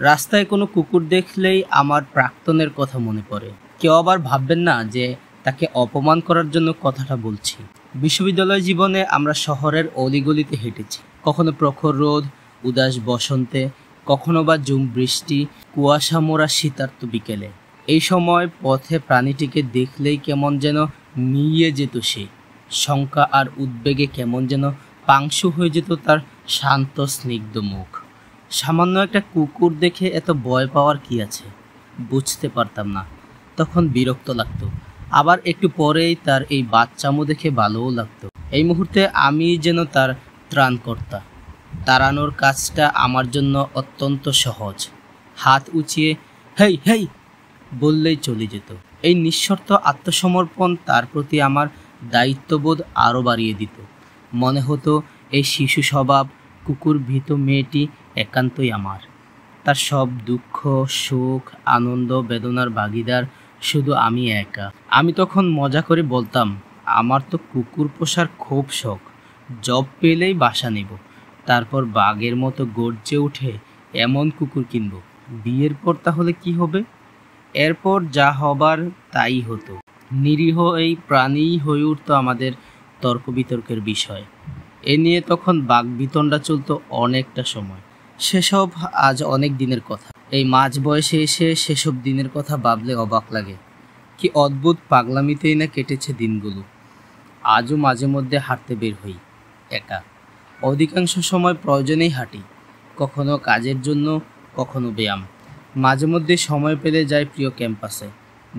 রাস্তায় কোনো কুকুর দেখলেই আমার প্রাক্তনের কথা মনে পড়ে। কেউ আবার ভাববেন না যে তাকে অপমান করার জন্য কথাটা বলছি। বিশ্ববিদ্যালয় জীবনে আমরা শহরের অলিগলিতে হেঁটেছি, কখনো প্রখর রোদ, উদাস বসন্তে, কখনো বা ঝুম বৃষ্টি, কুয়াশা মোড়া শীতার্ত বিকেলে। এই সময় পথে প্রাণীটিকে দেখলেই কেমন যেন মিলিয়ে যেত সে, শঙ্কা আর উদ্বেগে কেমন যেন পাংশু হয়ে যেত তার শান্ত স্নিগ্ধ মুখ। সামান্য একটা কুকুর দেখে এত ভয় পাওয়ার কি আছে, বুঝতে পারতাম না। তখন বিরক্ত লাগতো, আবার একটু পরেই তার এই বাচ্চামো দেখে ভালোও লাগতো। এই মুহূর্তে আমি যেন তার ত্রাণকর্তা। তাড়ানোর কাজটা আমার জন্য অত্যন্ত সহজ। হাত উঁচিয়ে হেই হেই বললেই চলে যেত। এই নিঃশর্ত আত্মসমর্পণ তার প্রতি আমার দায়িত্ববোধ আরও বাড়িয়ে দিত। মনে হতো এই শিশু স্বভাব কুকুর ভীত মেয়েটি একান্তই আমার। তার সব দুঃখ, সুখ, আনন্দ, বেদনার ভাগিদার শুধু আমি একা। আমি তখন মজা করে বলতাম, আমার তো কুকুর পোষার খুব শখ, জব পেলেই বাসা নেব, তারপর বাঘের মতো গর্জে উঠে এমন কুকুর কিনব। বিয়ের পর তাহলে কি হবে? এরপর যা হবার তাই হতো। নিরীহ এই প্রাণীই হয়ে উঠত আমাদের তর্ক বিতর্কের বিষয়। এ নিয়ে তখন বাকবিতণ্ডা চলতো অনেকটা সময়। সেসব আজ অনেক দিনের কথা। এই মাঝ বয়সে এসে সেসব দিনের কথা ভাবলে অবাক লাগে। কি অদ্ভুত পাগলামিতেই না কেটেছে দিনগুলো। আজও মাঝে মধ্যে হাঁটতে বের হই, একা। অধিকাংশ সময় প্রয়োজনেই হাঁটি, কখনো কাজের জন্য, কখনো ব্যায়াম। মাঝে মধ্যে সময় পেলে যাই প্রিয় ক্যাম্পাসে,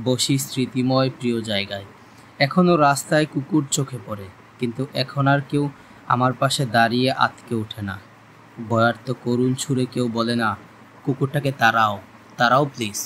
বসি স্মৃতিময় প্রিয় জায়গায়। এখনও রাস্তায় কুকুর চোখে পড়ে, কিন্তু এখন আর কেউ আমার পাশে দাঁড়িয়ে আঁতকে ওঠে না। ভয়ার্ত করুণ সুরে কেউ বলে না, কুকুরটাকে তাড়াও, তাড়াও প্লিজ।